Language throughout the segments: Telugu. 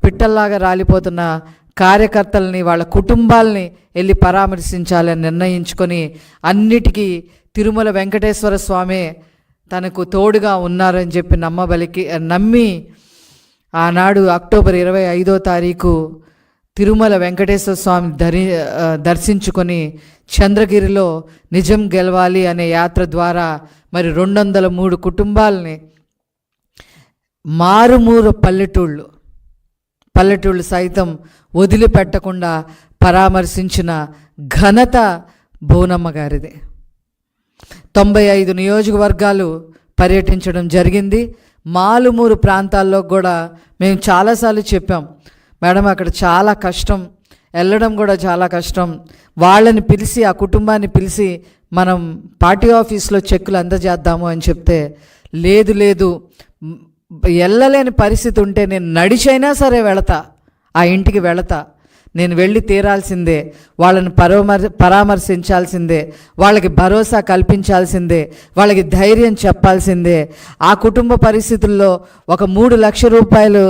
పిట్టల్లాగా రాలిపోతున్న కార్యకర్తల్ని, వాళ్ళ కుటుంబాలని వెళ్ళి పరామర్శించాలని నిర్ణయించుకొని అన్నిటికీ తిరుమల వెంకటేశ్వర స్వామి తనకు తోడుగా ఉన్నారని చెప్పి నమ్మి ఆనాడు అక్టోబర్ 25వ తారీఖు తిరుమల వెంకటేశ్వర స్వామి దర్శించుకొని చంద్రగిరిలో నిజం గెలవాలి అనే యాత్ర ద్వారా మరి 203 కుటుంబాలని మారుమూరు పల్లెటూళ్ళు సైతం వదిలిపెట్టకుండా పరామర్శించిన ఘనత బోనమ్మ గారిది. 95 నియోజకవర్గాలు పర్యటించడం జరిగింది. మారుమూరు ప్రాంతాల్లో కూడా మేము చాలాసార్లు చెప్పాం, మేడం అక్కడ చాలా కష్టం, వెళ్ళడం కూడా చాలా కష్టం. వాళ్ళని పిలిచి, ఆ కుటుంబాన్ని పిలిచి మనం పార్టీ ఆఫీస్లో చెక్కులు అందజేద్దాము అని చెప్తే, లేదు వెళ్ళలేని పరిస్థితి ఉంటే నేను నడిచైనా సరే వెళతా, ఆ ఇంటికి వెళతా, నేను వెళ్ళి తీరాల్సిందే, వాళ్ళని పరామర్శించాల్సిందే, వాళ్ళకి భరోసా కల్పించాల్సిందే, వాళ్ళకి ధైర్యం చెప్పాల్సిందే. ఆ కుటుంబ పరిస్థితుల్లో ఒక 3 లక్షల రూపాయలు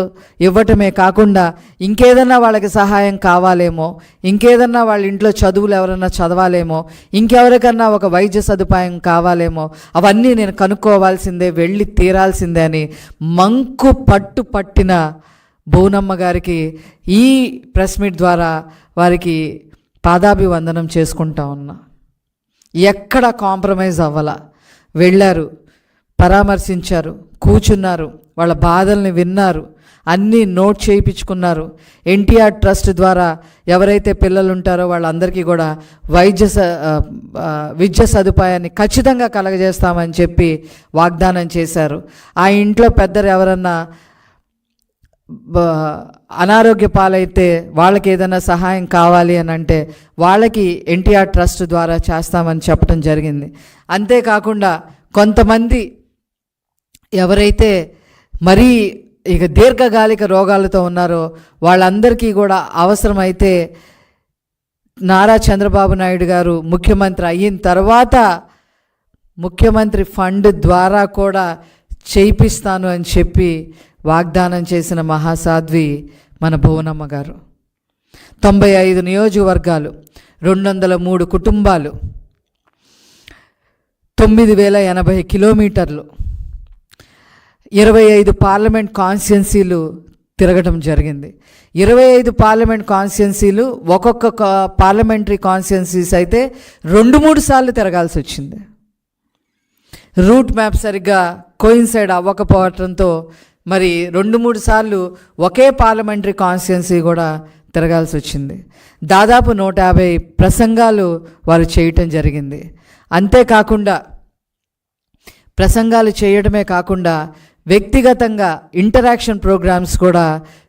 ఇవ్వటమే కాకుండా ఇంకేదన్నా వాళ్ళకి సహాయం కావాలేమో, ఇంకేదన్నా వాళ్ళ ఇంట్లో చదువులు ఎవరన్నా చదవాలేమో, ఇంకెవరికన్నా ఒక వైద్య సదుపాయం కావాలేమో, అవన్నీ నేను కనుక్కోవాల్సిందే, వెళ్ళి తీరాల్సిందే అని మంకు పట్టిన బోనమ్మ గారికి ఈ ప్రెస్ మీట్ ద్వారా వారికి పాదాభివందనం చేసుకుంటా ఉన్నా. ఎక్కడ కాంప్రమైజ్ అవ్వాల, వెళ్ళారు, పరామర్శించారు, కూర్చున్నారు, వాళ్ళ బాధల్ని విన్నారు, అన్నీ నోట్ చేయించుకున్నారు. ఎన్టీఆర్ ట్రస్ట్ ద్వారా ఎవరైతే పిల్లలు ఉంటారో వాళ్ళందరికీ కూడా విద్య సదుపాయాన్ని ఖచ్చితంగా కలగజేస్తామని చెప్పి వాగ్దానం చేశారు. ఆ ఇంట్లో పెద్దలు ఎవరన్నా అనారోగ్య పాలైతే వాళ్ళకి ఏదైనా సహాయం కావాలి అని అంటే వాళ్ళకి ఎన్టీఆర్ ట్రస్ట్ ద్వారా చేస్తామని చెప్పడం జరిగింది. అంతేకాకుండా కొంతమంది ఎవరైతే మరీ ఇక దీర్ఘకాలిక రోగాలతో ఉన్నారో వాళ్ళందరికీ కూడా అవసరమైతే నారా చంద్రబాబు నాయుడు గారు ముఖ్యమంత్రి అయిన తర్వాత ముఖ్యమంత్రి ఫండ్ ద్వారా కూడా చేయిస్తాను అని చెప్పి వాగ్దానం చేసిన మహాసాధ్వి మన బోనమ్మ గారు. 95 నియోజకవర్గాలు, 203 కుటుంబాలు, 9080 కిలోమీటర్లు, 25 పార్లమెంట్ కాన్స్టిట్యున్సీలు తిరగటం జరిగింది. 25 పార్లమెంట్ కాన్స్టిట్యున్సీలు, ఒక్కొక్క పార్లమెంటరీ కాన్స్టిట్యున్సీస్ అయితే 2-3 సార్లు తిరగాల్సి వచ్చింది. రూట్ మ్యాప్ సరిగ్గా కోయిన్సైడ్ అవ్వకపోవడంతో మరి 2-3 సార్లు ఒకే పార్లమెంటరీ కాన్స్టిట్యున్సీ కూడా తిరగాల్సి వచ్చింది. దాదాపు 150 ప్రసంగాలు వారు చేయటం జరిగింది. అంతేకాకుండా ప్రసంగాలు చేయడమే కాకుండా వ్యక్తిగతంగా ఇంటరాక్షన్ ప్రోగ్రామ్స్ కూడా